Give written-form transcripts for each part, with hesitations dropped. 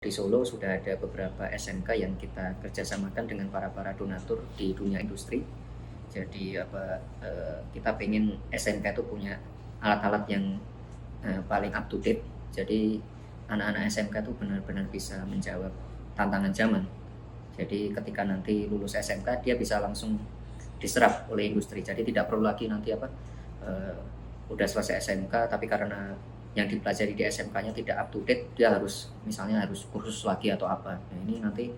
Di Solo sudah ada beberapa SMK yang kita kerjasamakan dengan para donatur di dunia industri. Jadi kita pengen SMK itu punya alat-alat yang paling up to date. Jadi anak-anak SMK itu benar-benar bisa menjawab tantangan zaman. Jadi ketika nanti lulus SMK dia bisa langsung diserap oleh industri. Jadi tidak perlu lagi nanti udah selesai SMK tapi karena yang dipelajari di SMK-nya tidak up to date, dia harus misalnya harus kursus lagi atau apa. Nah, ini nanti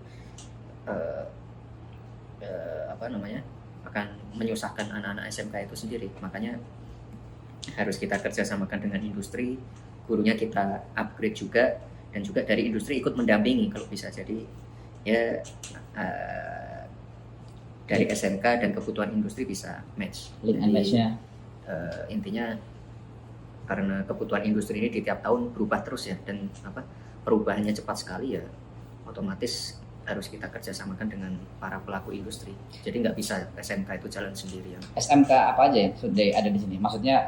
akan menyusahkan anak-anak SMK itu sendiri. Makanya harus kita kerjasamakan dengan industri, gurunya kita upgrade juga, dan juga dari industri ikut mendampingi kalau bisa. Jadi ya dari SMK dan kebutuhan industri bisa match. Link and match-nya. Intinya karena kebutuhan industri ini di tiap tahun berubah terus ya, dan perubahannya cepat sekali ya, otomatis harus kita kerjasamakan dengan para pelaku industri. Jadi nggak bisa SMK itu jalan sendirian. SMK apa aja yang sudah ada di sini? Maksudnya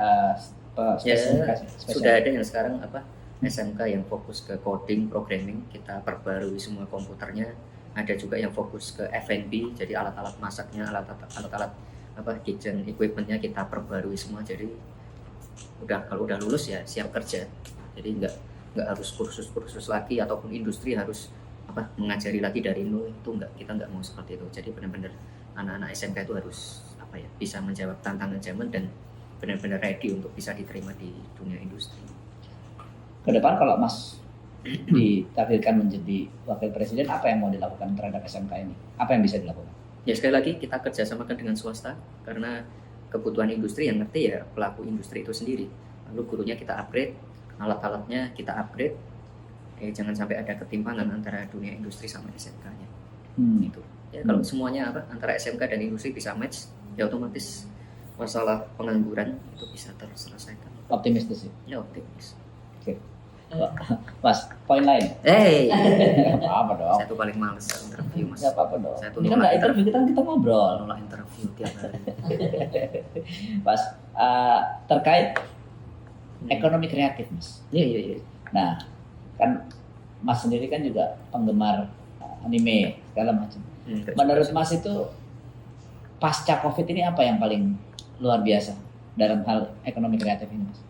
sudah ada yang sekarang SMK yang fokus ke coding, programming, kita perbarui semua komputernya. Ada juga yang fokus ke F&B, jadi alat-alat masaknya, alat-alat kitchen equipmentnya kita perbarui semua. Jadi kalau udah lulus ya siap kerja. Jadi nggak harus kursus lagi ataupun industri harus mengajari lagi dari nol. Itu kita nggak mau seperti itu. Jadi benar-benar anak-anak SMK itu harus bisa menjawab tantangan zaman dan benar-benar ready untuk bisa diterima di dunia industri. Ke depan kalau Mas ditakdirkan menjadi wakil presiden, apa yang mau dilakukan terhadap SMK ini? Apa yang bisa dilakukan? Ya sekali lagi kita kerjasamakan dengan swasta, karena kebutuhan industri yang ngerti ya pelaku industri itu sendiri. Lalu gurunya kita upgrade, alat-alatnya kita upgrade. Jangan sampai ada ketimpangan antara dunia industri sama SMK-nya. Gitu. Ya kalau semuanya antara SMK dan industri bisa match, ya otomatis masalah pengangguran itu bisa terselesaikan. Optimistis ya? Ya optimis. Oke. Mas, poin lain? Nggak apa-apa dong. Saya tuh paling males interview, Mas. Nggak apa-apa dong. Saya tuh ini kan nggak interview, kita ngobrol. Nolak interview tiap hari. Mas, terkait ekonomi kreatif, Mas. Iya. Nah, kan Mas sendiri kan juga penggemar anime segala macam. Menurut Mas itu pasca COVID ini apa yang paling luar biasa dalam hal ekonomi kreatif ini, Mas?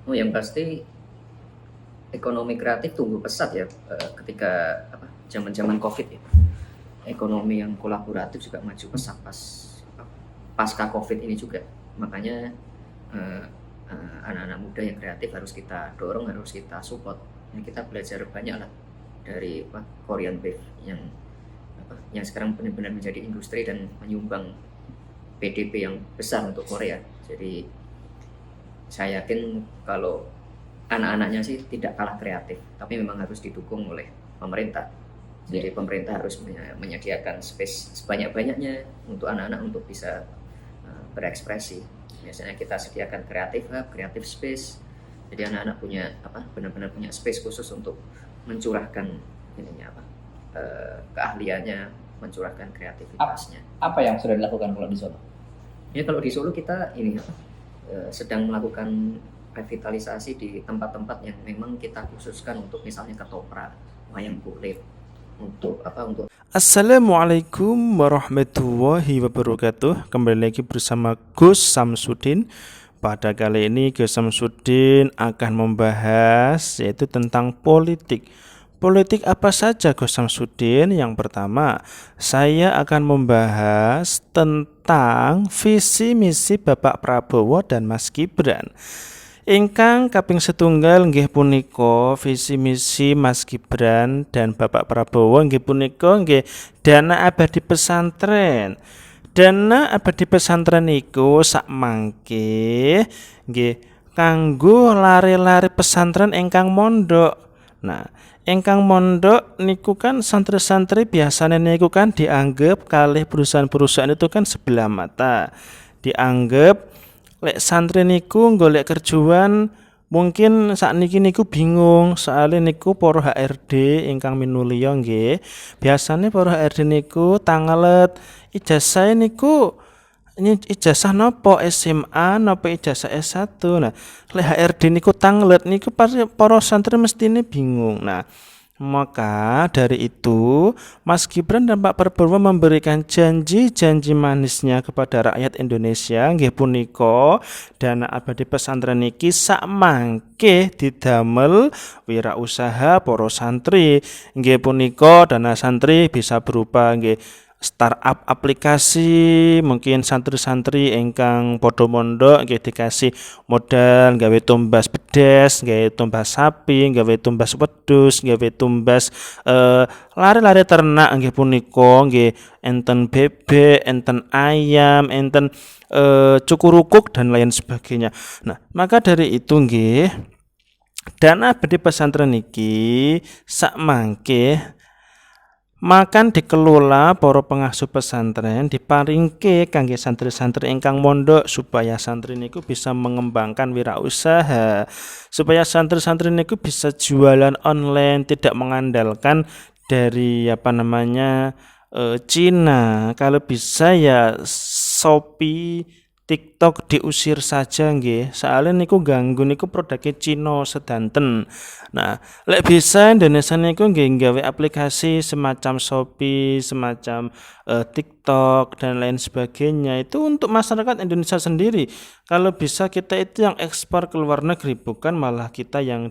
Oh, yang pasti ekonomi kreatif tumbuh pesat ya ketika zaman-zaman COVID ya. Ekonomi yang kolaboratif juga maju pesat pasca COVID ini juga. Makanya anak-anak muda yang kreatif harus kita dorong, harus kita support. Kita belajar banyak lah dari Korean Wave yang sekarang benar-benar menjadi industri dan menyumbang PDB yang besar untuk Korea. Jadi saya yakin kalau anak-anaknya sih tidak kalah kreatif, tapi memang harus didukung oleh pemerintah. Jadi pemerintah harus menyediakan space sebanyak-banyaknya untuk anak-anak untuk bisa berekspresi. Biasanya kita sediakan kreatif space. Jadi anak-anak punya benar-benar punya space khusus untuk mencurahkan keahliannya, mencurahkan kreativitasnya. Apa yang sudah dilakukan kalau di Solo? Ya kalau di Solo kita sedang melakukan revitalisasi di tempat-tempat yang memang kita khususkan untuk misalnya ketoprak, wayang kulit, untuk Assalamualaikum warahmatullahi wabarakatuh. Kembali lagi bersama Gus Samsudin. Pada kali ini Gus Samsudin akan membahas yaitu tentang politik. Politik apa saja Gus Samsudin? Yang pertama, saya akan membahas tentang visi misi Bapak Prabowo dan Mas Gibran. Ingkang kaping setunggal nggih punika visi misi Mas Gibran dan Bapak Prabowo nggih punika nggih dana abadi pesantren. Dana abadi pesantren iku sak mangke nggih kanggo lare-lare pesantren ingkang mondok. Nah, ingkang mondok niku kan santri-santri biasanya niku kan dianggap kalih perusahaan-perusahaan itu kan sebelah mata. Dianggap lek santri niku golek kerjaan mungkin sakniki niku bingung soalnya niku para HRD ingkang minulya nggih. Biasane para HRD niku tanglet ijazah niku ini ijazah nopo SMA nopo ijazah S1. Nah, lek HRD niku tanglet niku para santri mestine bingung. Nah, Maka dari itu, Mas Gibran dan Pak Prabowo memberikan janji-janji manisnya kepada rakyat Indonesia nggih punika dana abadi pesantren niki sak mangke didamel wirausaha para santri. Nggih punika dana santri bisa berupa nggih startup aplikasi, mungkin santri-santri ingkang padha mondok nggih dikasih modal gawe tumbas bedes, gawe tumbas sapi, gawe tumbas wedhus, gawe tumbas lare-lare ternak nggih punika nggih enten bebek, enten ayam, enten cukurukuk dan lain sebagainya. Nah, maka dari itu nggih dana abadi pesantren niki sak mangke makan dikelola para pengasuh pesantren diparingke kangge santri-santri ingkang mondok supaya santri niku bisa mengembangkan wirausaha, supaya santri-santri niku bisa jualan online, tidak mengandalkan dari Cina. Kalau bisa ya Shopee, TikTok diusir saja nggih. Soalnya niku ganggu niku produknya Cina sedanten. Nah, lek bisa Indonesia niku nggih gawe aplikasi semacam Shopee, semacam TikTok dan lain sebagainya. Itu untuk masyarakat Indonesia sendiri. Kalau bisa kita itu yang ekspor ke luar negeri, bukan malah kita yang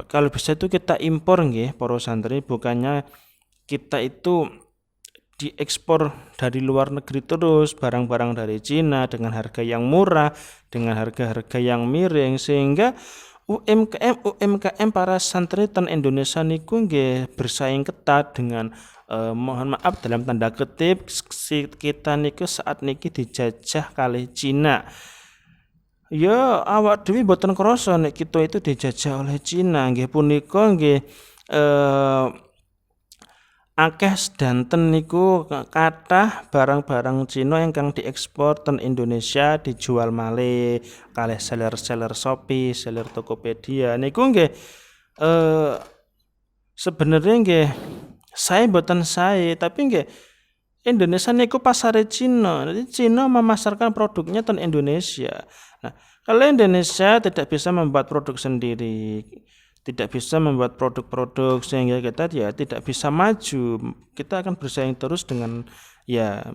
kalau bisa itu kita impor nggih para santri, bukannya kita itu diekspor dari luar negeri terus barang-barang dari Cina dengan harga yang murah, dengan harga-harga yang miring, sehingga UMKM para santri ten Indonesia niku nggih bersaing ketat dengan mohon maaf dalam tanda kutip kita niku saat niki dijajah kali Cina. Ya awak dhewe mboten krasa nek kita itu dijajah oleh Cina nggih punika nggih akeh sedanten niku kathah barang-barang Cina ingkang diekspor ten Indonesia dijual malih kalih seller-seller Shopee, seller Tokopedia niku nggih sebenarnya nggih saya mboten sae tapi nggih Indonesia niku pasare Cina. Jadi Cina memasarkan produknya ten Indonesia. Nah, kalau Indonesia tidak bisa membuat produk sendiri, tidak bisa membuat produk-produk sehingga kita ya tidak bisa maju. Kita akan bersaing terus dengan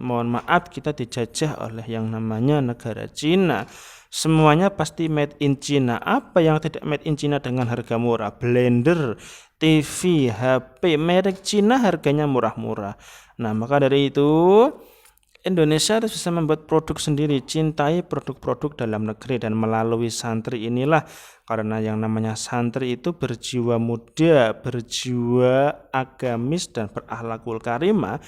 mohon maaf kita dijajah oleh yang namanya negara Cina. Semuanya pasti made in China. Apa yang tidak made in China dengan harga murah? Blender, TV, HP merek Cina harganya murah-murah. Nah, maka dari itu Indonesia harus bisa membuat produk sendiri, cintai produk-produk dalam negeri, dan melalui santri inilah, karena yang namanya santri itu berjiwa muda, berjiwa agamis dan berakhlakul karimah.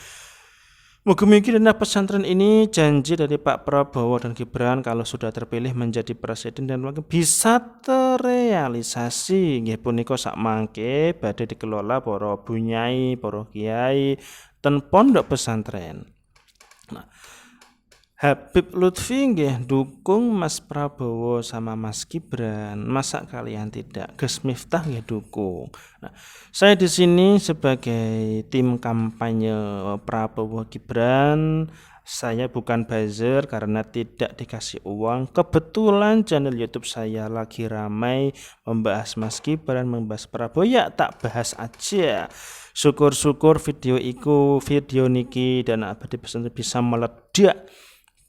Mugi-mugi dana pesantren ini janji dari Pak Prabowo dan Gibran kalau sudah terpilih menjadi presiden dan wakil bisa terrealisasi. Nggih punika sak mangke badhe dikelola para bunyai, para kiai ten pondok pesantren. Nah, Habib Lutfi nggih dukung Mas Prabowo sama Mas Gibran. Masa kalian tidak? Gus Miftah nggih dukung. Nah, saya di sini sebagai tim kampanye Prabowo Gibran. Saya bukan buzzer karena tidak dikasih uang. Kebetulan channel YouTube saya lagi ramai membahas Mas Gibran, membahas Prabowo, ya tak bahas aja. Syukur-syukur video niki dan abadi pesantren bisa meledak,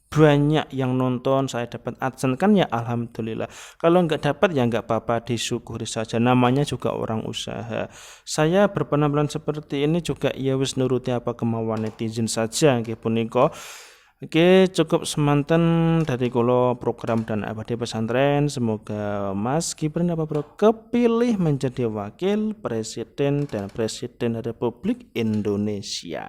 banyak yang nonton, saya dapat adsense kan ya alhamdulillah. Kalau nggak dapat ya nggak apa-apa, disyukuri saja, namanya juga orang usaha. Saya berpenampilan seperti ini juga ya wis nuruti apa kemauan netizen saja nggih punika. Oke, cukup semanten dari kula program dan abadi pesantren. Semoga Mas Gibran kepilih menjadi wakil presiden dan presiden Republik Indonesia.